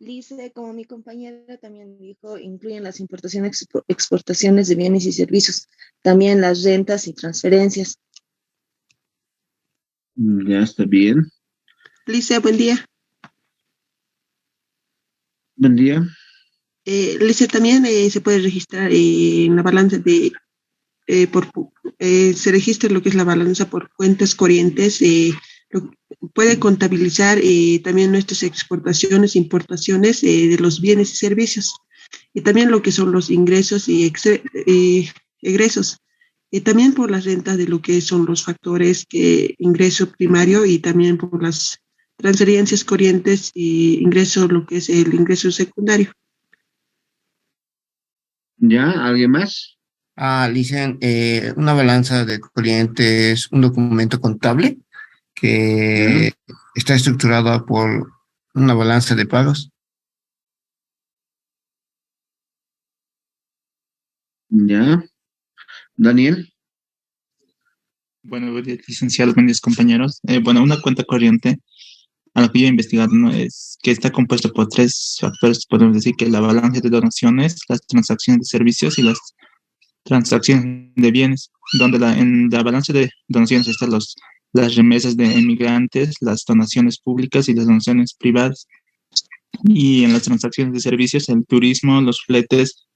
Lice, como mi compañera también dijo, incluyen las importaciones, exportaciones de bienes y servicios, también las rentas y transferencias. Ya está bien. Lice, buen día. Buen día. Lice, también se puede registrar en la balanza de, se registra lo que es la balanza por cuentas corrientes, puede contabilizar también nuestras exportaciones, importaciones de los bienes y servicios, y también lo que son los ingresos y egresos, y también por las rentas de lo que son los factores que ingreso primario y también por las transferencias corrientes y ingreso, lo que es el ingreso secundario. ¿Ya? ¿Alguien más? Dicen, una balanza de corriente es un documento contable ¿Ya? que está estructurado por una balanza de pagos. ¿Ya? Daniel. Bueno, buenos días, licenciado, buenos días, compañeros. Bueno, una cuenta corriente, a lo que yo he investigado, ¿no? Es que está compuesta por tres factores. Podemos decir que la balanza de donaciones, las transacciones de servicios y las transacciones de bienes, donde en la balanza de donaciones están las remesas de emigrantes, las donaciones públicas y las donaciones privadas. Y en las transacciones de servicios, el turismo, los fletes,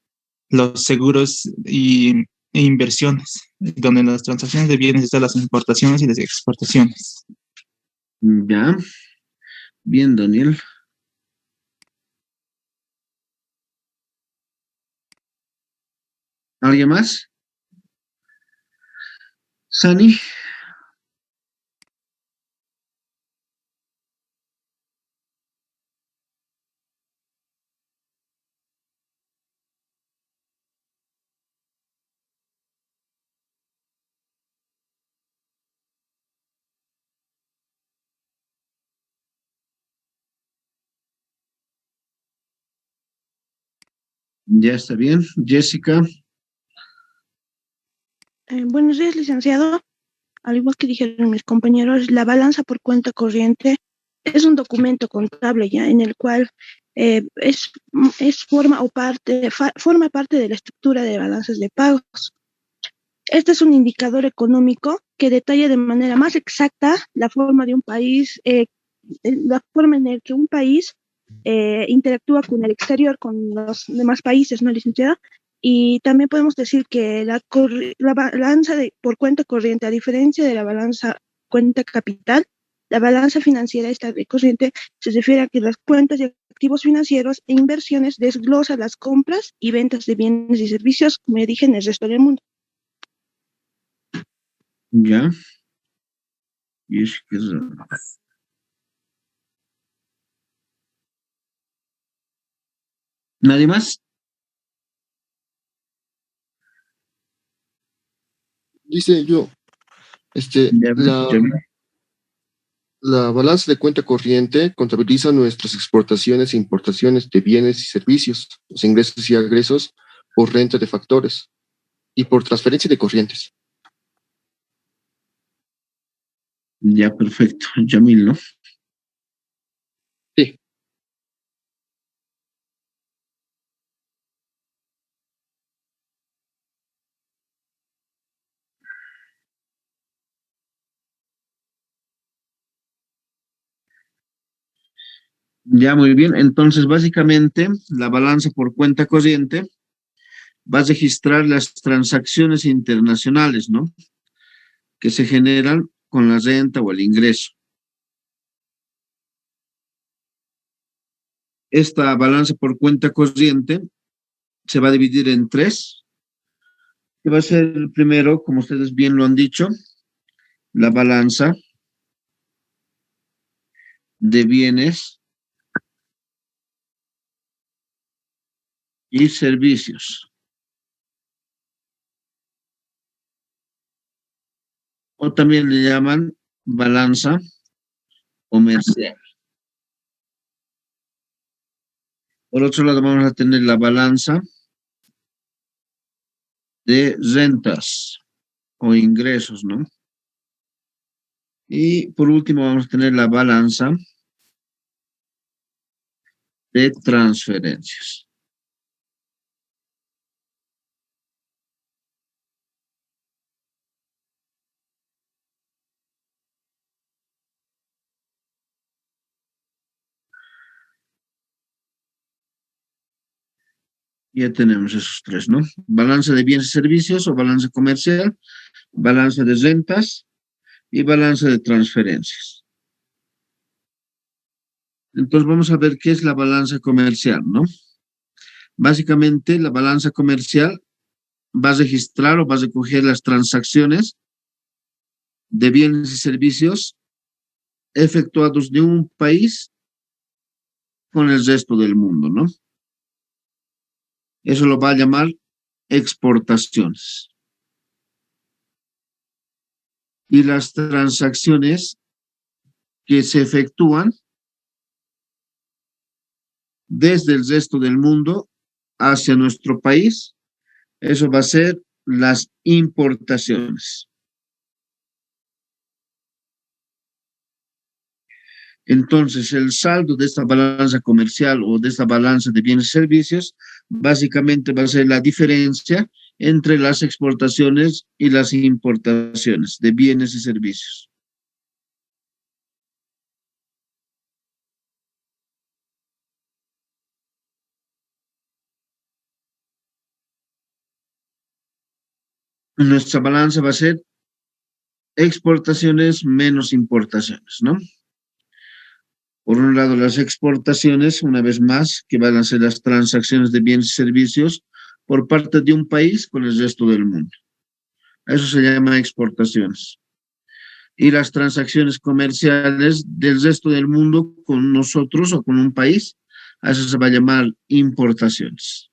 los seguros e inversiones, donde en las transacciones de bienes están las importaciones y las exportaciones. ¿Ya? Bien, Daniel. ¿Alguien más? Sani. Ya está bien. Jessica. Buenos días, licenciado. Al igual que dijeron mis compañeros, la balanza por cuenta corriente es un documento contable ya en el cual forma parte de la estructura de balanzas de pagos. Este es un indicador económico que detalla de manera más exacta la forma de un país, la forma en la que un país interactúa con el exterior, con los demás países, ¿no, licenciada? Y también podemos decir que la balanza por cuenta corriente, a diferencia de la balanza cuenta capital, la balanza financiera esta de corriente se refiere a que las cuentas de activos financieros e inversiones desglosa las compras y ventas de bienes y servicios, como ya dije, en el resto del mundo. Ya. Jessica. ¿Nadie más? Dice yo, Ya, ya. la balanza de cuenta corriente contabiliza nuestras exportaciones e importaciones de bienes y servicios, los ingresos y egresos por renta de factores y por transferencia de corrientes. Ya, perfecto. Yamil, ¿no? Sí. Ya, muy bien. Entonces, básicamente, la balanza por cuenta corriente va a registrar las transacciones internacionales, ¿no? Que se generan con la renta o el ingreso. Esta balanza por cuenta corriente se va a dividir en tres, que va a ser el primero, como ustedes bien lo han dicho, la balanza de bienes y servicios. O también le llaman balanza comercial. Por otro lado, vamos a tener la balanza de rentas o ingresos, ¿no? Y por último, vamos a tener la balanza de transferencias. Ya tenemos esos tres, ¿no? Balanza de bienes y servicios o balanza comercial, balanza de rentas y balanza de transferencias. Entonces vamos a ver qué es la balanza comercial, ¿no? Básicamente la balanza comercial va a registrar o va a recoger las transacciones de bienes y servicios efectuados de un país con el resto del mundo, ¿no? Eso lo va a llamar exportaciones. Y las transacciones que se efectúan desde el resto del mundo hacia nuestro país, eso va a ser las importaciones. Entonces, el saldo de esta balanza comercial o de esta balanza de bienes y servicios, básicamente va a ser la diferencia entre las exportaciones y las importaciones de bienes y servicios. Nuestra balanza va a ser exportaciones menos importaciones, ¿no? Por un lado, las exportaciones, una vez más, que van a ser las transacciones de bienes y servicios por parte de un país con el resto del mundo. Eso se llama exportaciones. Y las transacciones comerciales del resto del mundo con nosotros o con un país, a eso se va a llamar importaciones.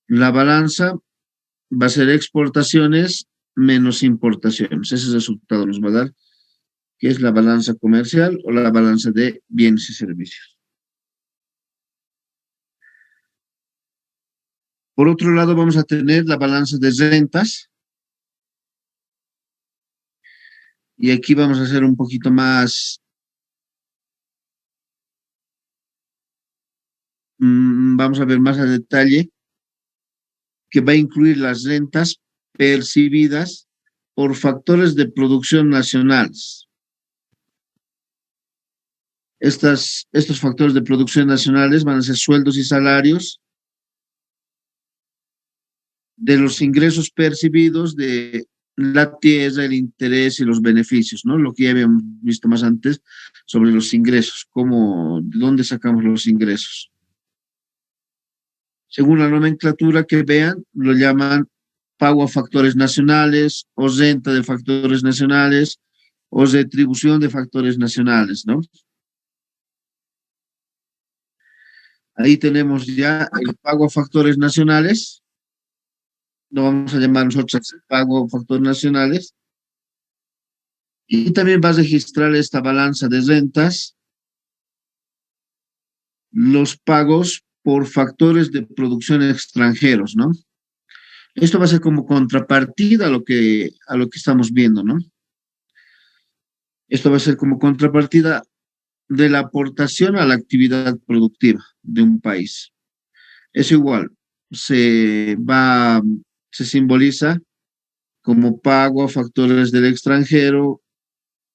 La balanza va a ser exportaciones menos importaciones. Ese resultado nos va a dar que es la balanza comercial o la balanza de bienes y servicios. Por otro lado, vamos a tener la balanza de rentas. Y aquí vamos a hacer un poquito más, vamos a ver más a detalle, que va a incluir las rentas percibidas por factores de producción nacionales. Estos factores de producción nacionales van a ser sueldos y salarios de los ingresos percibidos de la tierra, el interés y los beneficios, ¿no? Lo que ya habíamos visto más antes sobre los ingresos, de dónde sacamos los ingresos. Según la nomenclatura que vean, lo llaman pago a factores nacionales, o renta de factores nacionales, o retribución de factores nacionales, ¿no? Ahí tenemos ya el pago a factores nacionales. Lo vamos a llamar nosotros pago a factores nacionales. Y también va a registrar esta balanza de rentas, los pagos por factores de producción extranjeros, ¿no? Esto va a ser como contrapartida a lo que estamos viendo, ¿no? Esto va a ser como contrapartida de la aportación a la actividad productiva de un país. Es igual, se simboliza como pago a factores del extranjero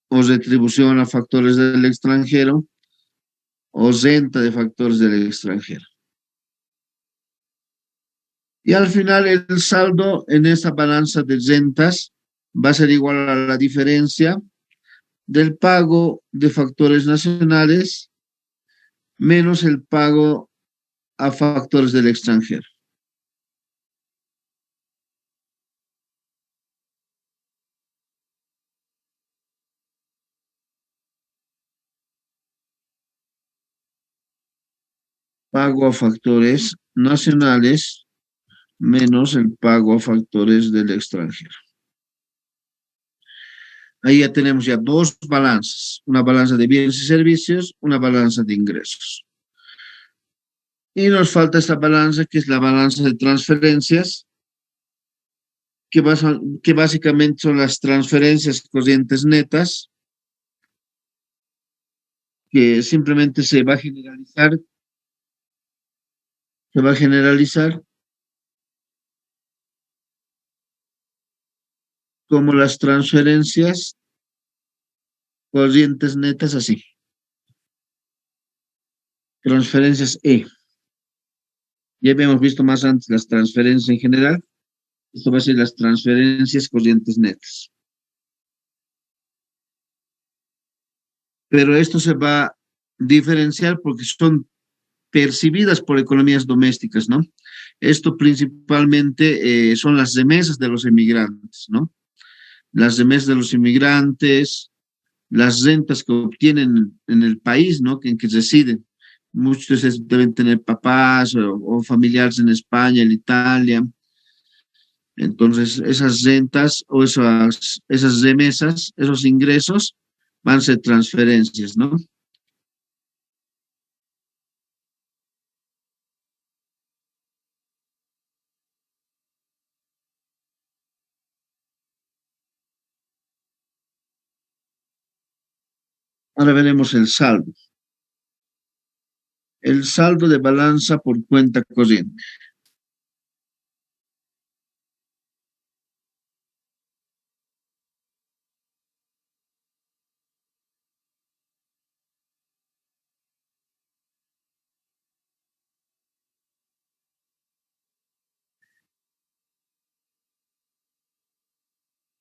o retribución a factores del extranjero o renta de factores del extranjero. Y al final el saldo en esta balanza de rentas va a ser igual a la diferencia del pago de factores nacionales menos el pago a factores del extranjero. Pago a factores nacionales menos el pago a factores del extranjero. Ahí ya tenemos ya dos balanzas, una balanza de bienes y servicios, una balanza de ingresos. Y nos falta esta balanza que es la balanza de transferencias, que básicamente son las transferencias corrientes netas que simplemente se va a generalizar como las transferencias corrientes netas, así. Transferencias E. Ya habíamos visto más antes las transferencias en general. Esto va a ser las transferencias corrientes netas. Pero esto se va a diferenciar porque son percibidas por economías domésticas, ¿no? Esto principalmente son las remesas de los emigrantes, ¿no? Las remesas de los inmigrantes, las rentas que obtienen en el país, ¿no? En que residen. Muchos deben tener papás o familiares en España, en Italia. Entonces, esas rentas o esas remesas, esos ingresos, van a ser transferencias, ¿no? Ahora veremos el saldo. El saldo de balanza por cuenta corriente.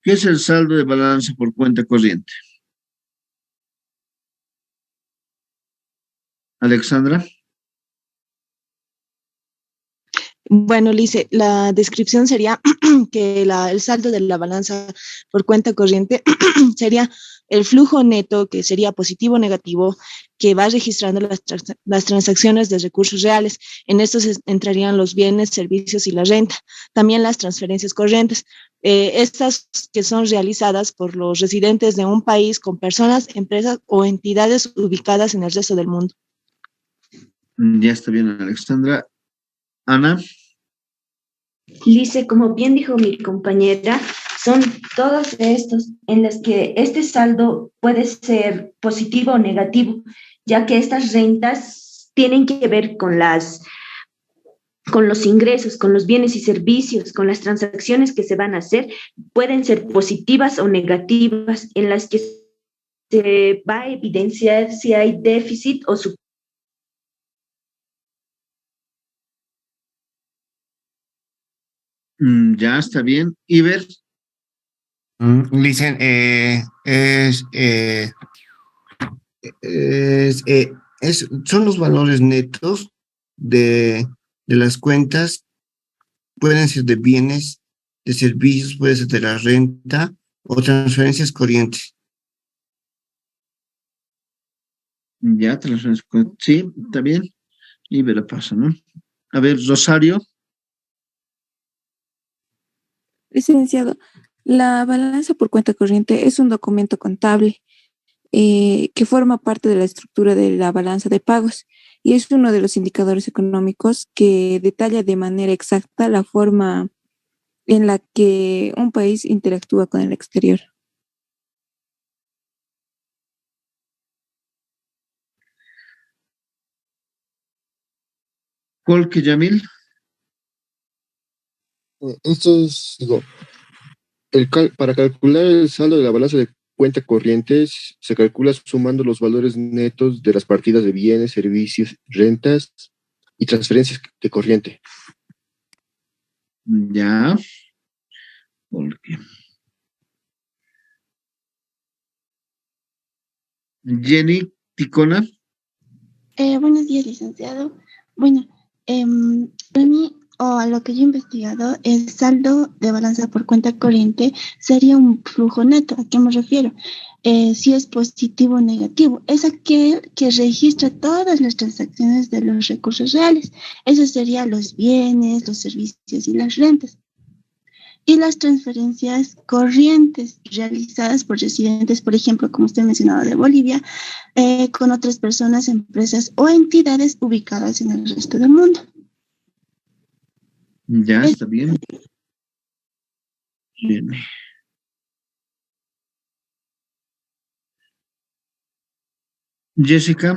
¿Qué es el saldo de balanza por cuenta corriente? Alexandra. Bueno, Lice, la descripción sería que el saldo de la balanza por cuenta corriente sería el flujo neto, que sería positivo o negativo, que va registrando las transacciones de recursos reales. En esto entrarían los bienes, servicios y la renta. También las transferencias corrientes. Estas que son realizadas por los residentes de un país con personas, empresas o entidades ubicadas en el resto del mundo. Ya está bien, Alexandra. Ana. Lice, como bien dijo mi compañera, son todos estos en los que este saldo puede ser positivo o negativo, ya que estas rentas tienen que ver con los ingresos, con los bienes y servicios, con las transacciones que se van a hacer, pueden ser positivas o negativas, en las que se va a evidenciar si hay déficit o su. Ya está bien. Iber. Dicen, son los valores netos de las cuentas, pueden ser de bienes, de servicios, puede ser de la renta o transferencias corrientes. Ya, transferencias corrientes. Sí, está bien. Iber la pasa, ¿no? A ver, Rosario. Licenciado, la balanza por cuenta corriente es un documento contable que forma parte de la estructura de la balanza de pagos y es uno de los indicadores económicos que detalla de manera exacta la forma en la que un país interactúa con el exterior. Colque Yamil. Esto es, digo, para calcular el saldo de la balanza de cuenta corriente se calcula sumando los valores netos de las partidas de bienes, servicios, rentas y transferencias de corriente. Ya. Colque. Jenny Ticona. Buenos días, licenciado. Bueno, para mí, o a lo que yo he investigado, el saldo de balanza por cuenta corriente sería un flujo neto. ¿A qué me refiero? Si es positivo o negativo, es aquel que registra todas las transacciones de los recursos reales. Eso serían los bienes, los servicios y las rentas. Y las transferencias corrientes realizadas por residentes, por ejemplo, como usted mencionaba, de Bolivia, con otras personas, empresas o entidades ubicadas en el resto del mundo. Ya está bien. Bien. Jessica.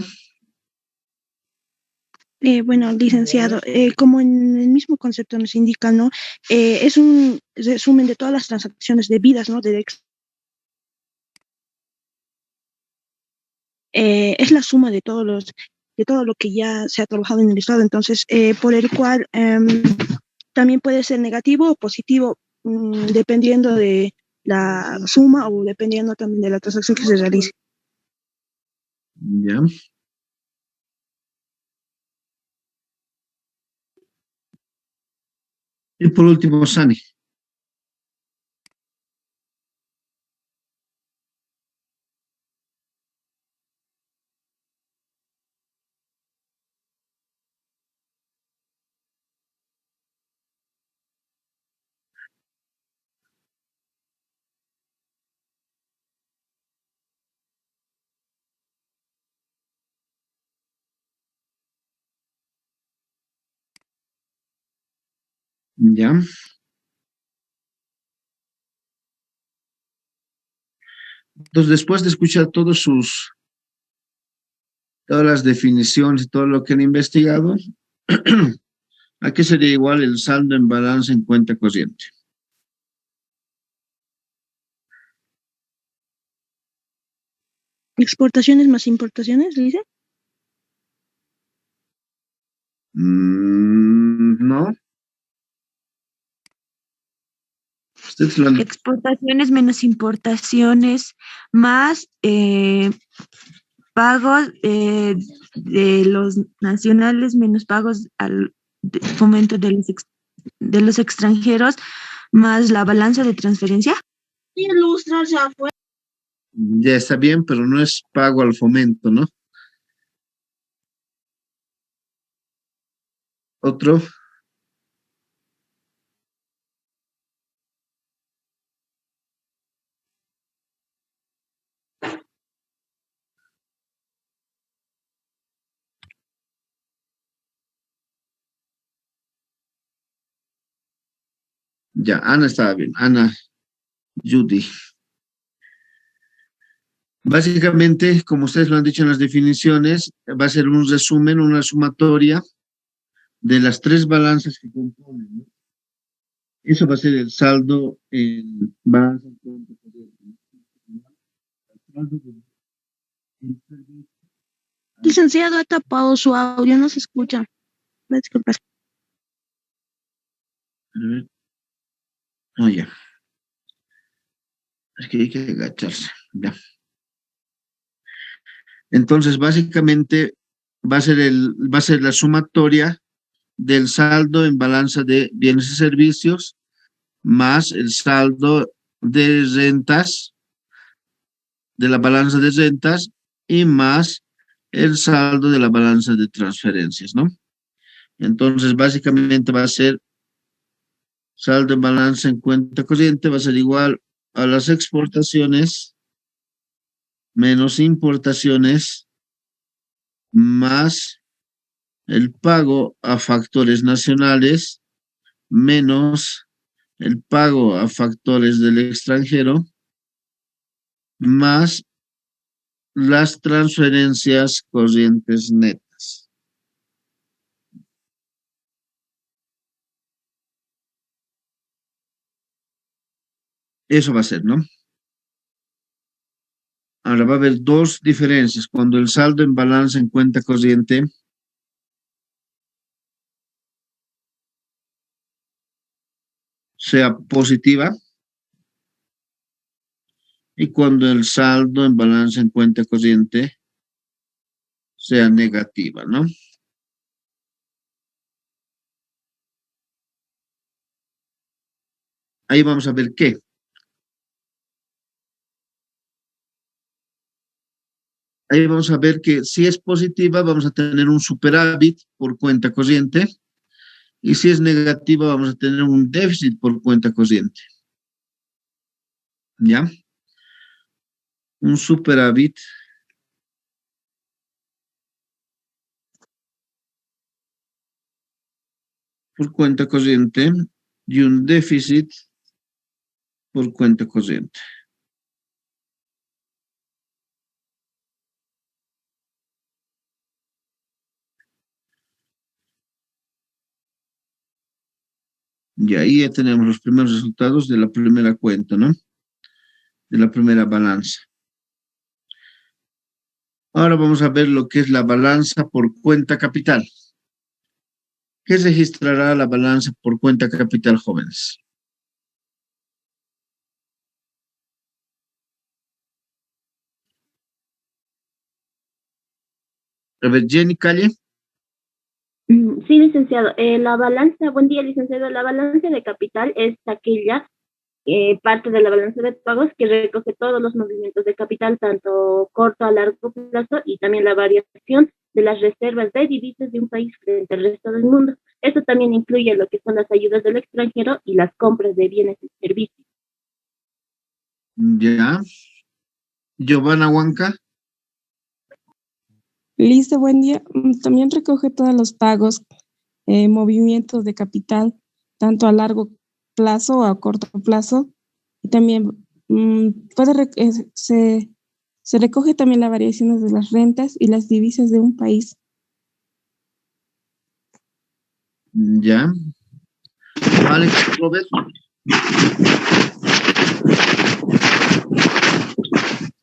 Bueno, licenciado, como en el mismo concepto nos indica, ¿no? Es un resumen de todas las transacciones debidas, ¿no? Es la suma de de todo lo que ya se ha trabajado en el Estado, entonces, por el cual también puede ser negativo o positivo, dependiendo de la suma o dependiendo también de la transacción que se realice. Ya. Y por último, Sani. Ya. Entonces, después de escuchar todas las definiciones y todo lo que han investigado, ¿a qué sería igual el saldo en balance en cuenta corriente? ¿Exportaciones más importaciones, dice? No. Ustedes lo han... Exportaciones menos importaciones, más pagos de los nacionales, menos pagos al fomento de los extranjeros, más la balanza de transferencia. Ya está bien, pero no es pago al fomento, ¿no? Otro. Ya, Ana estaba bien. Ana, Judy. Básicamente, como ustedes lo han dicho en las definiciones, va a ser un resumen, una sumatoria de las tres balanzas que componen, ¿no? Eso va a ser el saldo en balanza en cuenta corriente, ¿no? El saldo del servicio. Licenciado, ha tapado su audio, no se escucha. Disculpa. A ver. Oh, ya. Es que hay que agacharse. Ya. Entonces, básicamente, va a ser la sumatoria del saldo en balanza de bienes y servicios más el saldo de rentas, de la balanza de rentas y más el saldo de la balanza de transferencias, ¿no? Entonces, básicamente va a ser saldo en balanza en cuenta corriente, va a ser igual a las exportaciones menos importaciones más el pago a factores nacionales menos el pago a factores del extranjero más las transferencias corrientes netas. Eso va a ser, ¿no? Ahora va a haber dos diferencias. Cuando el saldo en balanza en cuenta corriente sea positiva y cuando el saldo en balanza en cuenta corriente sea negativa, ¿no? Ahí vamos a ver qué. Ahí vamos a ver que si es positiva vamos a tener un superávit por cuenta corriente y si es negativa vamos a tener un déficit por cuenta corriente. ¿Ya? Un superávit por cuenta corriente y un déficit por cuenta corriente. Y ahí ya tenemos los primeros resultados de la primera cuenta, ¿no? De la primera balanza. Ahora vamos a ver lo que es la balanza por cuenta capital. ¿Qué registrará la balanza por cuenta capital, jóvenes? A ver, Jenny Calle. Sí, licenciado. La balanza, buen día, licenciado. La balanza de capital es aquella parte de la balanza de pagos que recoge todos los movimientos de capital, tanto corto a largo plazo, y también la variación de las reservas de divisas de un país frente al resto del mundo. Esto también incluye lo que son las ayudas del extranjero y las compras de bienes y servicios. Ya. Giovanna Huanca. Listo, buen día. También recoge todos los pagos, movimientos de capital, tanto a largo plazo o a corto plazo. Y también se recoge también las variaciones de las rentas y las divisas de un país. Ya. Alex Robert.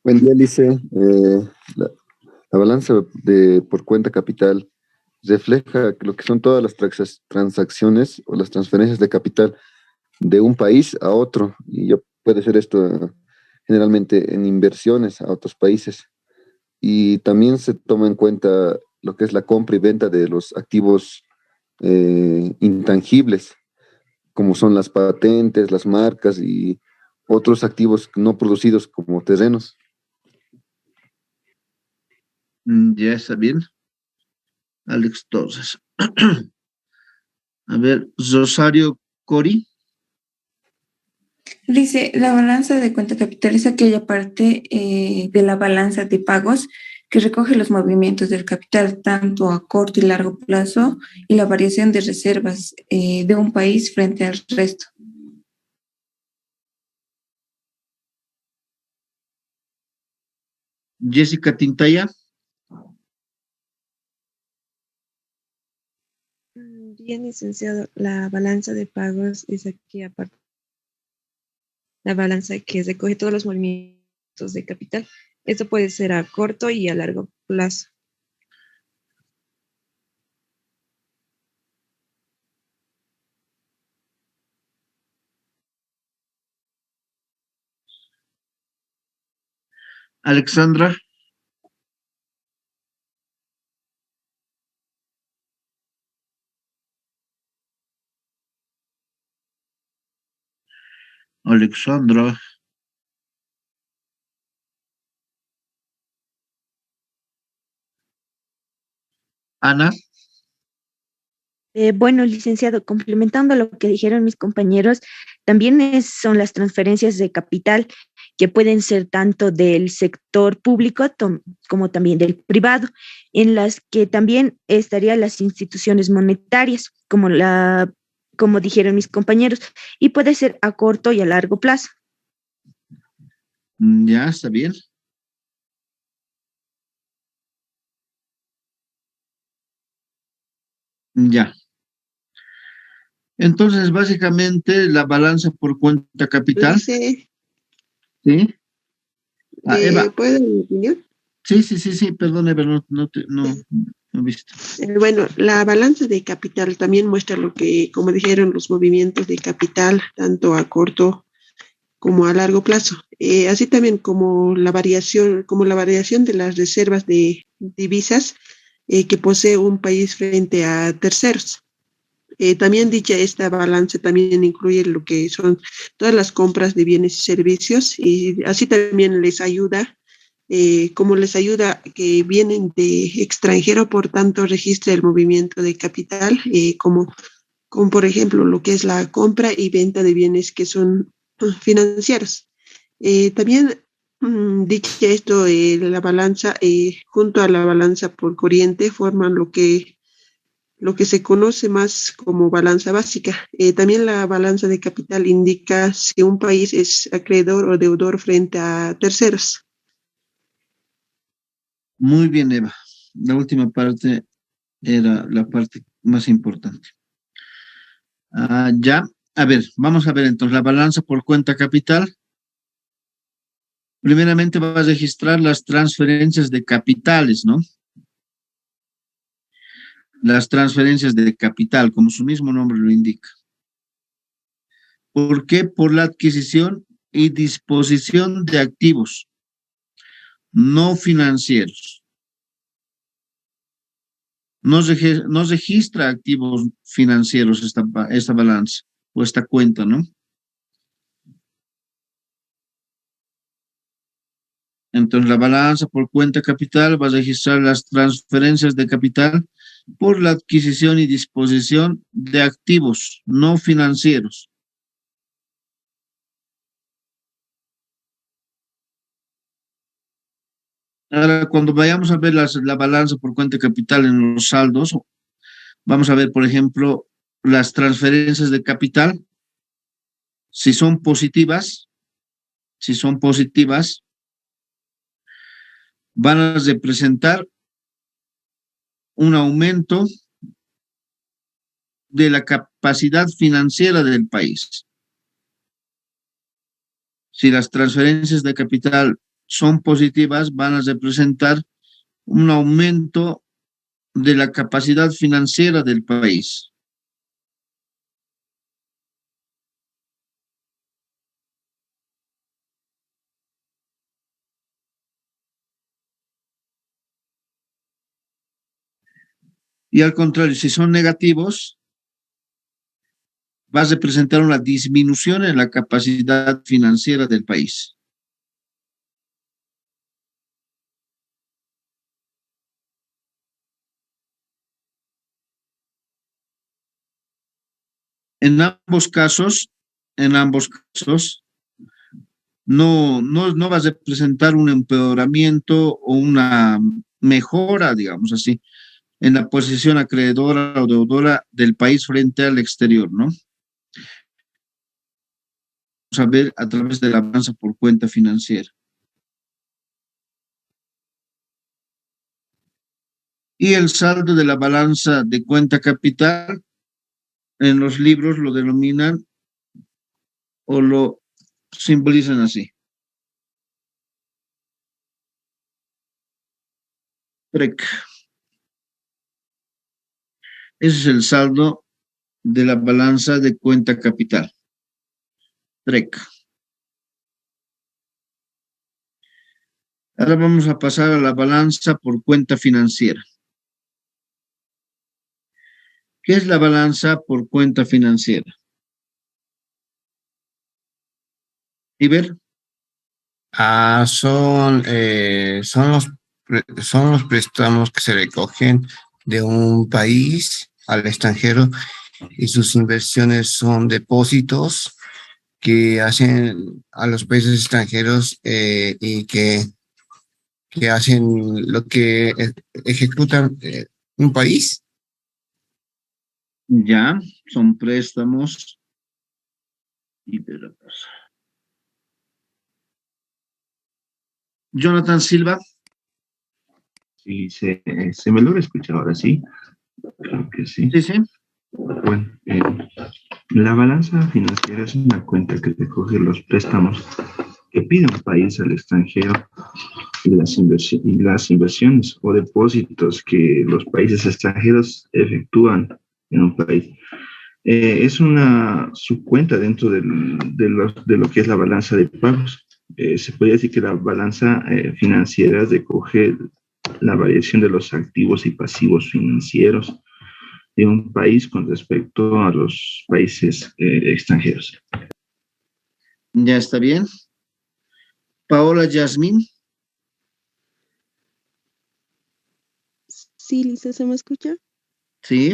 Buen día, Lice. La balanza por cuenta capital refleja lo que son todas las transacciones o las transferencias de capital de un país a otro. Y puede ser esto generalmente en inversiones a otros países. Y también se toma en cuenta lo que es la compra y venta de los activos intangibles, como son las patentes, las marcas y otros activos no producidos como terrenos. Ya está bien. Alex Torres. A ver, Rosario Cori. Dice, la balanza de cuenta capital es aquella parte de la balanza de pagos que recoge los movimientos del capital tanto a corto y largo plazo y la variación de reservas de un país frente al resto. Jessica Tintaya. Bien, licenciado, la balanza de pagos es aquí aparte. La balanza que recoge todos los movimientos de capital. Esto puede ser a corto y a largo plazo. Alexandra. Alexandra. Ana. Bueno, licenciado, complementando lo que dijeron mis compañeros, también son las transferencias de capital que pueden ser tanto del sector público como también del privado, en las que también estarían las instituciones monetarias, como dijeron mis compañeros, y puede ser a corto y a largo plazo. Ya, está bien. Ya. Entonces, básicamente, la balanza por cuenta capital. Dice, ¿Sí? Eva. ¿puedo dar mi opinión? Sí, perdón, Eva, no he visto. Bueno, la balanza de capital también muestra lo que, como dijeron, los movimientos de capital, tanto a corto como a largo plazo. Así también como la variación de las reservas de divisas que posee un país frente a terceros. También dicha esta balanza también incluye lo que son todas las compras de bienes y servicios, y así también les ayuda, como les ayuda que vienen de extranjero, por tanto registra el movimiento de capital, como por ejemplo lo que es la compra y venta de bienes que son financieros. También dicho esto, la balanza junto a la balanza por corriente forman lo que se conoce más como balanza básica. También la balanza de capital indica si un país es acreedor o deudor frente a terceros. Muy bien, Eva. La última parte era la parte más importante. Ya, A ver, vamos a ver entonces la balanza por cuenta capital. Primeramente vas a registrar las transferencias de capitales, ¿no? Las transferencias de capital, como su mismo nombre lo indica. ¿Por qué? Por la adquisición y disposición de activos no financieros. No registra activos financieros esta balanza o esta cuenta, ¿no? Entonces, la balanza por cuenta capital va a registrar las transferencias de capital por la adquisición y disposición de activos no financieros. Ahora, cuando vayamos a ver la balanza por cuenta capital en los saldos, vamos a ver, por ejemplo, las transferencias de capital. Si son positivas, van a representar un aumento de la capacidad financiera del país. Si las transferencias de capital son positivas, van a representar un aumento de la capacidad financiera del país. Y al contrario, si son negativos, va a representar una disminución en la capacidad financiera del país. En ambos casos, no va a representar un empeoramiento o una mejora, digamos así, en la posición acreedora o deudora del país frente al exterior, ¿no? Vamos a ver a través de la balanza por cuenta financiera. Y el saldo de la balanza de cuenta capital, en los libros lo denominan o lo simbolizan así. TREC. Ese es el saldo de la balanza de cuenta capital. TREC. Ahora vamos a pasar a la balanza por cuenta financiera. ¿Qué es la balanza por cuenta financiera? Iber. Son los préstamos que se recogen de un país al extranjero y sus inversiones son depósitos que hacen a los países extranjeros y que hacen lo que ejecutan un país. Ya, son préstamos. Jonathan Silva. Sí, se me logra escuchar ahora, ¿sí? Creo que sí. Sí, sí. Bueno, la balanza financiera es una cuenta que recoge los préstamos que pide un país al extranjero y las inversiones o depósitos que los países extranjeros efectúan en un país. Es una subcuenta dentro de lo que es la balanza de pagos. Se podría decir que la balanza financiera recoge la variación de los activos y pasivos financieros de un país con respecto a los países extranjeros. Ya está bien. Paola Yasmín. Sí, Lisa, ¿se me escucha? Sí.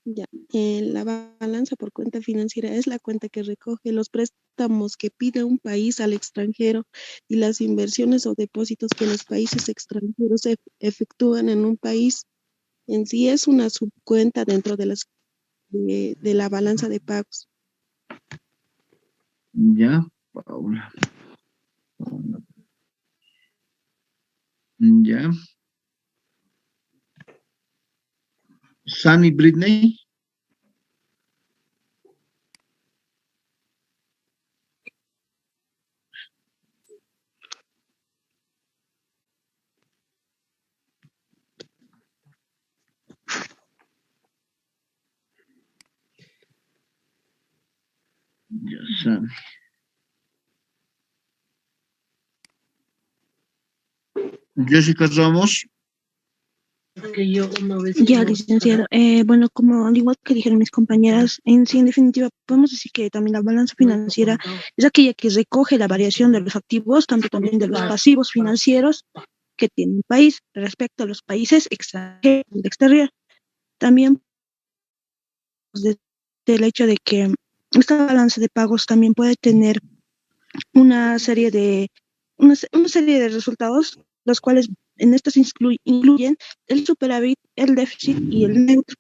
Ya, la balanza por cuenta financiera es la cuenta que recoge los préstamos que pide un país al extranjero y las inversiones o depósitos que los países extranjeros efectúan en un país. En sí es una subcuenta dentro de la balanza de pagos. Ya, Paola. Ya. Sunny Britney. Ya sabe. Jessica Ramos. Ya, licenciado. Bueno, como al igual que dijeron mis compañeras, en sí, en definitiva, podemos decir que también la balanza financiera es aquella que recoge la variación de los activos, tanto también de los pasivos financieros que tiene un país respecto a los países extranjeros, del exterior. También desde el hecho de que esta balanza de pagos también puede tener una serie de, una serie de resultados, los cuales en estos incluyen el superávit, el déficit y el neutro.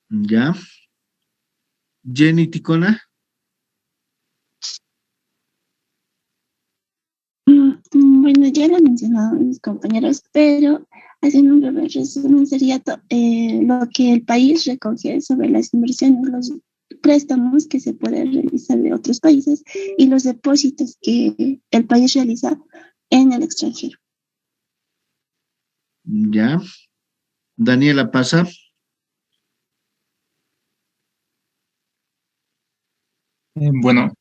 Ya. Jenny Ticona. Bueno, ya lo han mencionado mis compañeros, pero haciendo un breve resumen sería lo que el país recoge sobre las inversiones, los préstamos que se pueden realizar de otros países y los depósitos que el país realiza en el extranjero. Ya. Daniela Pasa. Bueno,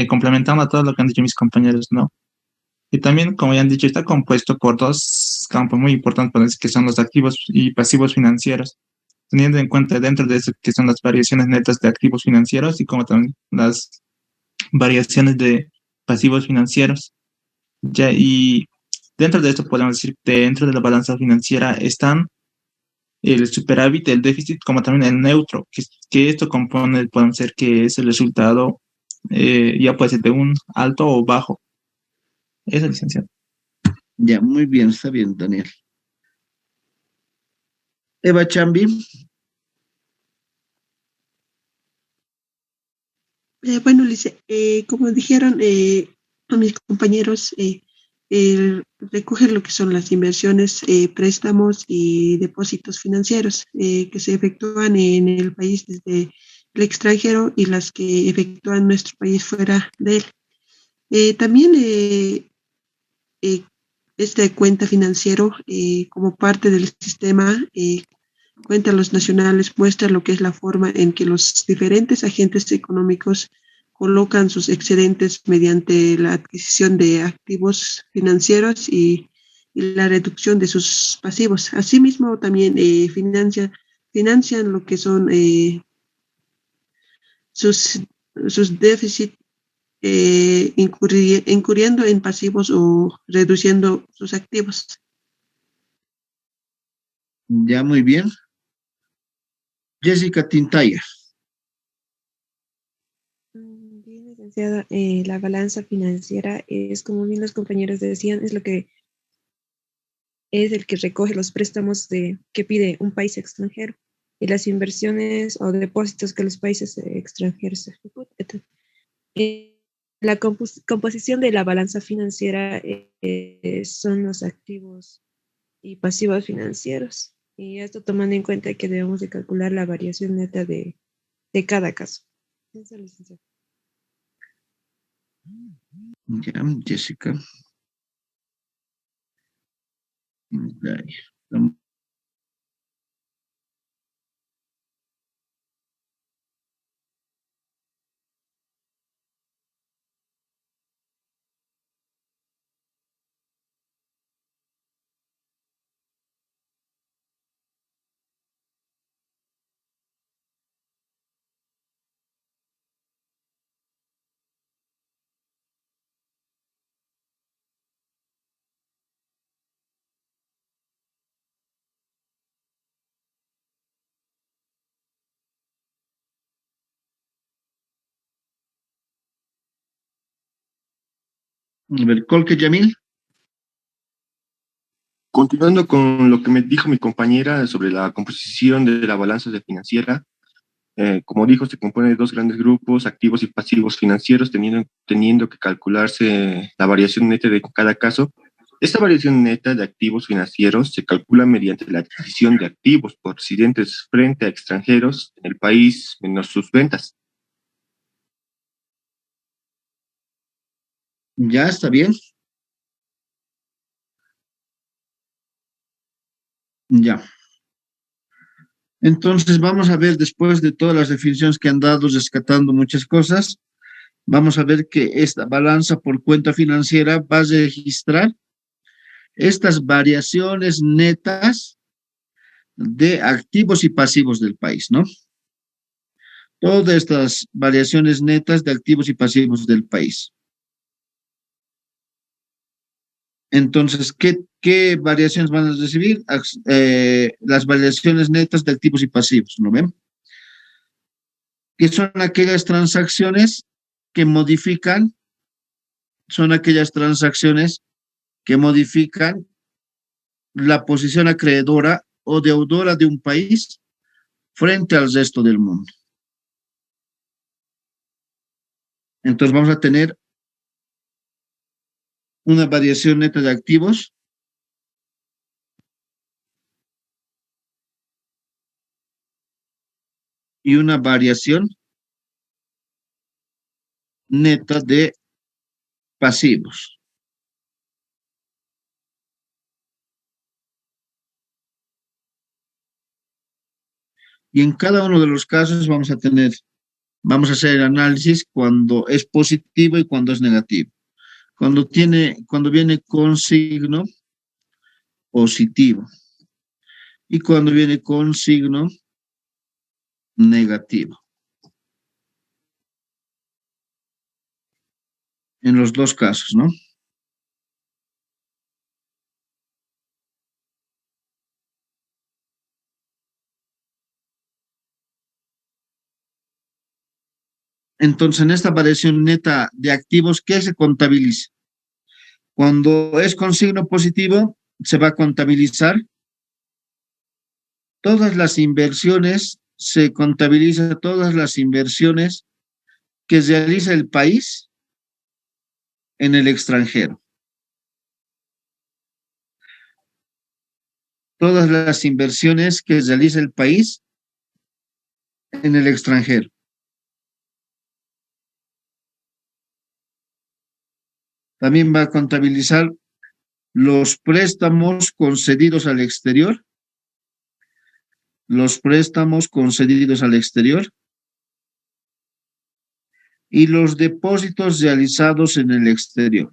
complementando a todo lo que han dicho mis compañeros, ¿no? Y también, como ya han dicho, está compuesto por dos campos muy importantes, para decir, que son los activos y pasivos financieros, teniendo en cuenta dentro de eso que son las variaciones netas de activos financieros y como también las variaciones de pasivos financieros. Ya, y dentro de esto podemos decir que dentro de la balanza financiera están el superávit, el déficit, como también el neutro, que esto compone, puede ser que es el resultado, ya puede ser de un alto o bajo. Eso, licenciado. Ya, muy bien, está bien, Daniel. Eva Chambi. Bueno, como dijeron a mis compañeros, recoge lo que son las inversiones, préstamos y depósitos financieros que se efectúan en el país desde el extranjero y las que efectúan nuestro país fuera de él. También este cuenta financiero como parte del sistema cuenta los nacionales muestra lo que es la forma en que los diferentes agentes económicos colocan sus excedentes mediante la adquisición de activos financieros y la reducción de sus pasivos. Asimismo, también financian lo que son sus, sus déficits, incurriendo en pasivos o reduciendo sus activos. Ya, muy bien. Jessica Tintaya. Bien, licenciada, la balanza financiera es, como bien los compañeros decían, es lo que es el que recoge los préstamos que pide un país extranjero y las inversiones o depósitos que los países extranjeros ejecutan. La composición de la balanza financiera son los activos y pasivos financieros. Y esto tomando en cuenta que debemos de calcular la variación neta de cada caso. Eso, licenciada. Ya, Jessica. Ya. A ver, Colque Yamil. Continuando con lo que me dijo mi compañera sobre la composición de la balanza de financiera, como dijo, se compone de dos grandes grupos, activos y pasivos financieros, teniendo que calcularse la variación neta de cada caso. Esta variación neta de activos financieros se calcula mediante la adquisición de activos por residentes frente a extranjeros en el país menos sus ventas. Ya, está bien. Ya. Entonces vamos a ver, después de todas las definiciones que han dado, rescatando muchas cosas, vamos a ver que esta balanza por cuenta financiera va a registrar estas variaciones netas de activos y pasivos del país, ¿no? Todas estas variaciones netas de activos y pasivos del país. Entonces, ¿qué variaciones van a recibir? Las variaciones netas de activos y pasivos, ¿no ven? Que son aquellas transacciones que modifican, la posición acreedora o deudora de un país frente al resto del mundo. Entonces vamos a tener una variación neta de activos y una variación neta de pasivos. Y en cada uno de los casos vamos a hacer el análisis cuando es positivo y cuando es negativo. Cuando viene con signo positivo y cuando viene con signo negativo. En los dos casos, ¿no? Entonces, en esta variación neta de activos, ¿qué se contabiliza? Cuando es con signo positivo, se va a contabilizar todas las inversiones, se contabiliza todas las inversiones que realiza el país en el extranjero. Todas las inversiones que realiza el país en el extranjero. También va a contabilizar los préstamos concedidos al exterior, y los depósitos realizados en el exterior.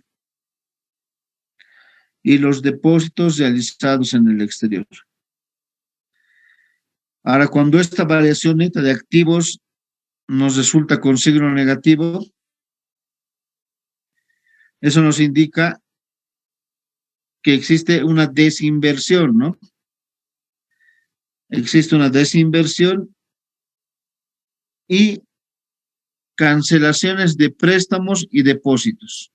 Ahora, cuando esta variación neta de activos nos resulta con signo negativo, eso nos indica que existe una desinversión, ¿no? Existe una desinversión y cancelaciones de préstamos y depósitos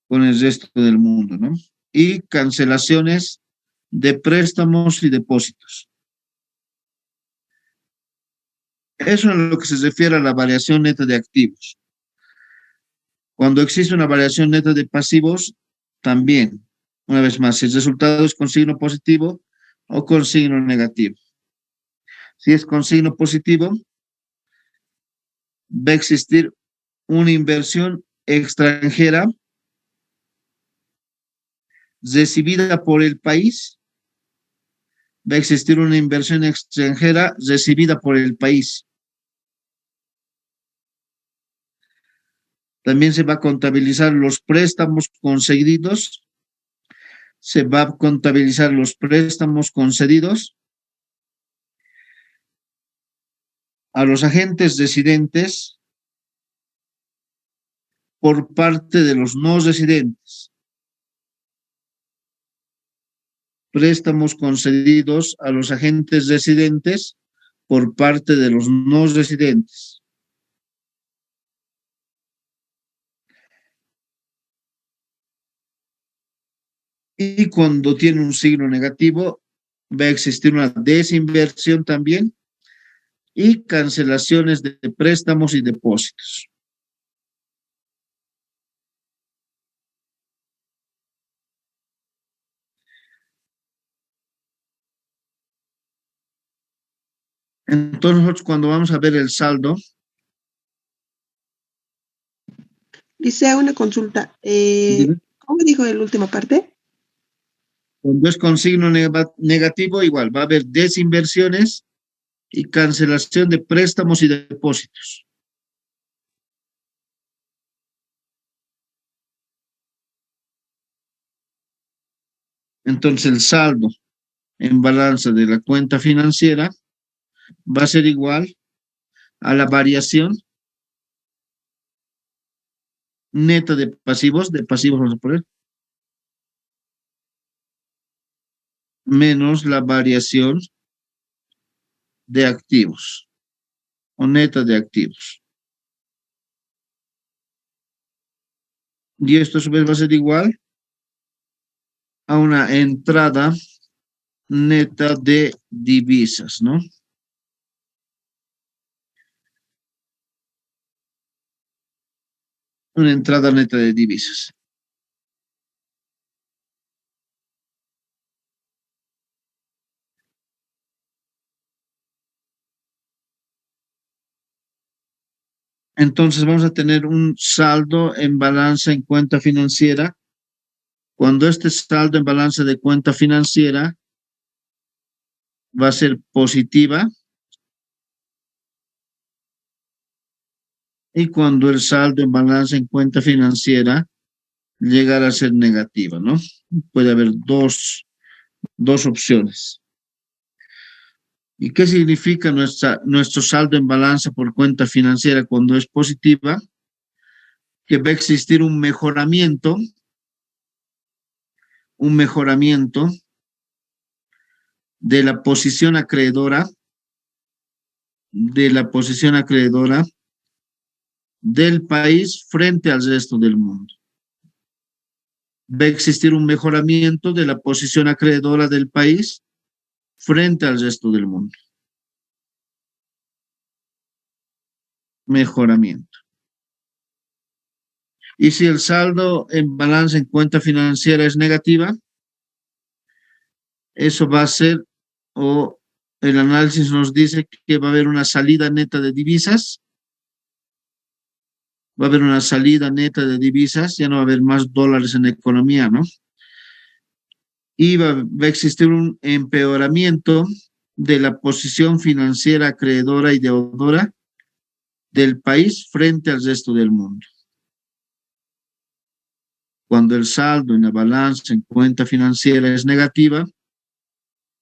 con el resto del mundo, ¿no? Y cancelaciones de préstamos y depósitos. Eso es lo que se refiere a la variación neta de activos. Cuando existe una variación neta de pasivos, también, una vez más, si el resultado es con signo positivo o con signo negativo. Si es con signo positivo, va a existir una inversión extranjera recibida por el país. Va a existir una inversión extranjera recibida por el país. También se va a contabilizar los préstamos concedidos. A los agentes residentes por parte de los no residentes. Préstamos concedidos a los agentes residentes por parte de los no residentes. Y cuando tiene un signo negativo, va a existir una desinversión también y cancelaciones de préstamos y depósitos. Entonces, nosotros cuando vamos a ver el saldo. Dice una consulta. ¿Cómo dijo la última parte? Cuando es con signo negativo, igual, va a haber desinversiones y cancelación de préstamos y depósitos. Entonces el saldo en balanza de la cuenta financiera va a ser igual a la variación neta de pasivos vamos a poner, menos la variación de activos o neta de activos. Y esto a su vez va a ser igual a una entrada neta de divisas, ¿no? Una entrada neta de divisas. Entonces vamos a tener un saldo en balanza en cuenta financiera. Cuando este saldo en balanza de cuenta financiera va a ser positiva y cuando el saldo en balanza en cuenta financiera llegará a ser negativa, ¿no? Puede haber dos opciones. ¿Y qué significa nuestro saldo en balanza por cuenta financiera cuando es positiva? Que va a existir un mejoramiento de la posición acreedora del país frente al resto del mundo. Va a existir un mejoramiento de la posición acreedora del país frente al resto del mundo. Mejoramiento. Y si el saldo en balanza en cuenta financiera es negativa, eso va a ser, o el análisis nos dice que va a haber una salida neta de divisas. Va a haber una salida neta de divisas, ya no va a haber más dólares en la economía, ¿no? Y va a existir un empeoramiento de la posición financiera acreedora y deudora del país frente al resto del mundo. Cuando el saldo en la balanza en cuenta financiera es negativa,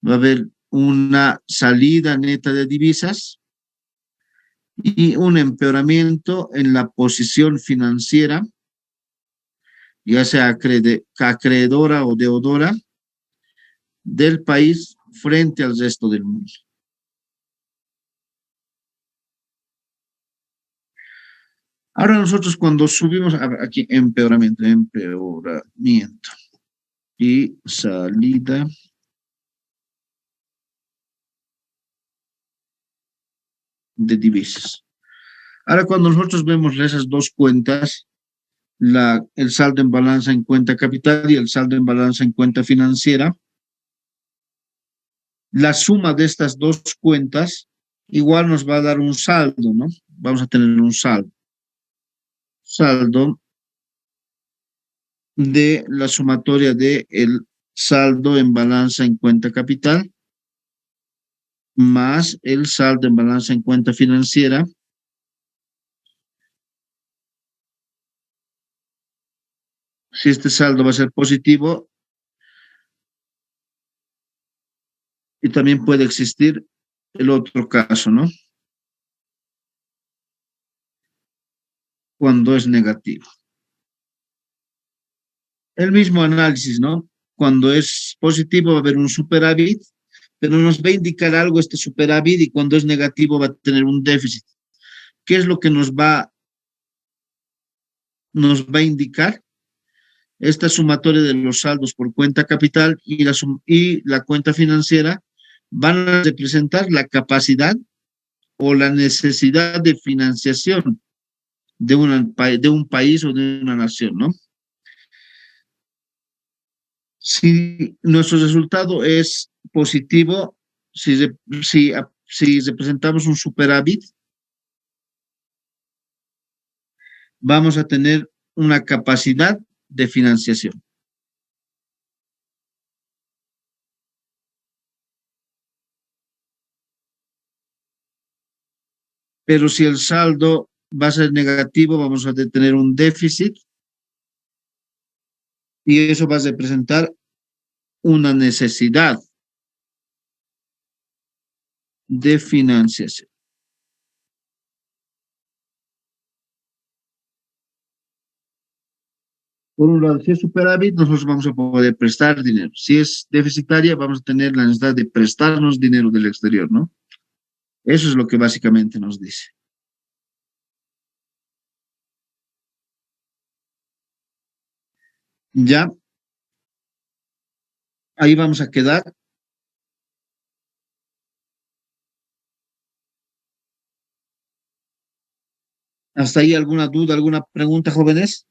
va a haber una salida neta de divisas y un empeoramiento en la posición financiera, ya sea acreedora o deudora, del país frente al resto del mundo. Ahora nosotros cuando subimos, aquí empeoramiento y salida de divisas. Ahora cuando nosotros vemos esas dos cuentas, el saldo en balanza en cuenta capital y el saldo en balanza en cuenta financiera, la suma de estas dos cuentas igual nos va a dar un saldo, ¿no? Vamos a tener un saldo. Saldo de la sumatoria de el saldo en balanza en cuenta capital más el saldo en balanza en cuenta financiera si este saldo va a ser positivo y también puede existir el otro caso, ¿no? Cuando es negativo. El mismo análisis, ¿no? Cuando es positivo va a haber un superávit, pero nos va a indicar algo este superávit y cuando es negativo va a tener un déficit. ¿Qué es lo que nos va a indicar? Esta sumatoria de los saldos por cuenta capital y la cuenta financiera van a representar la capacidad o la necesidad de financiación de un país o de una nación, ¿no? Si nuestro resultado es positivo, si representamos un superávit, vamos a tener una capacidad de financiación. Pero si el saldo va a ser negativo, vamos a tener un déficit y eso va a representar una necesidad de financiación. Por un lado, si es superávit, nosotros vamos a poder prestar dinero. Si es deficitaria, vamos a tener la necesidad de prestarnos dinero del exterior, ¿no? Eso es lo que básicamente nos dice. Ya, ahí vamos a quedar. ¿Hasta ahí alguna duda, alguna pregunta, jóvenes?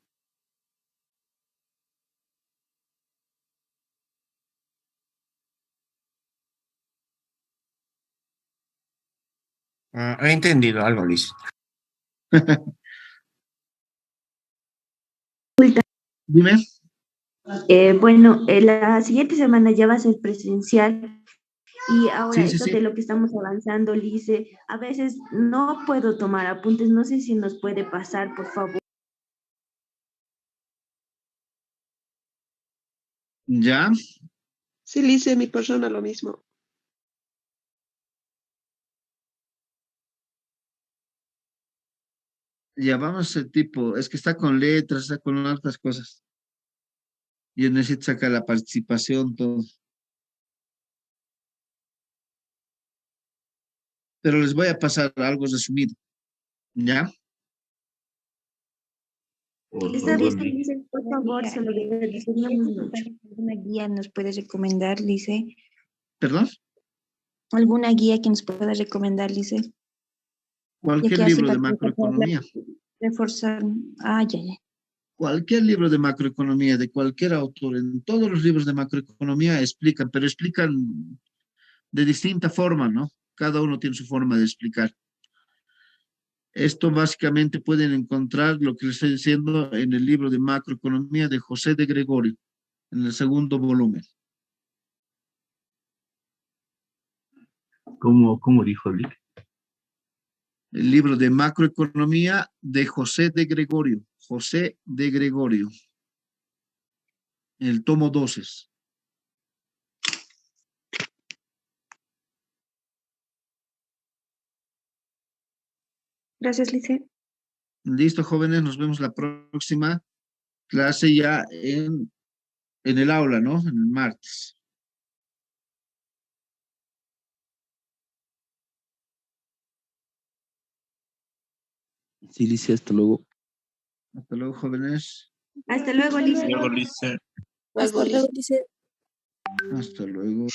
He entendido algo, Liz. Dime. Bueno, la siguiente semana ya va a ser presencial y ahora Sí, sí, esto sí. de lo que estamos avanzando, Lice, a veces no puedo tomar apuntes, no sé si nos puede pasar, por favor. Ya, Sí, Lice, mi persona lo mismo. ya vamos a ese tipo. Es que está con letras, está con otras cosas. Yo necesito sacar la participación, todo. Pero les voy a pasar algo resumido. ¿Ya? Por Está favor, bien, Lice, por favor, se lo agradeceríamos mucho. ¿Alguna guía nos puedes recomendar, Lice? ¿Perdón? ¿Alguna guía que nos pueda recomendar, Lice? Ya Cualquier que así libro de para macroeconomía. reforzar. Ah, ya, ya. Cualquier libro de macroeconomía, de cualquier autor, en todos los libros de macroeconomía explican, pero explican de distinta forma, ¿no? Cada uno tiene su forma de explicar. Esto básicamente pueden encontrar lo que les estoy diciendo en el libro de macroeconomía de José de Gregorio, en el segundo volumen. ¿cómo dijo Lick? El libro de macroeconomía de José de Gregorio. José de Gregorio. El tomo 12. Gracias, Lice. Listo, jóvenes, nos vemos la próxima clase ya en el aula, ¿no? En el martes. Sí, Lice, hasta luego. Hasta luego, jóvenes. Hasta luego, Lice. Luego, Lice. Hasta luego, Lice. Hasta luego.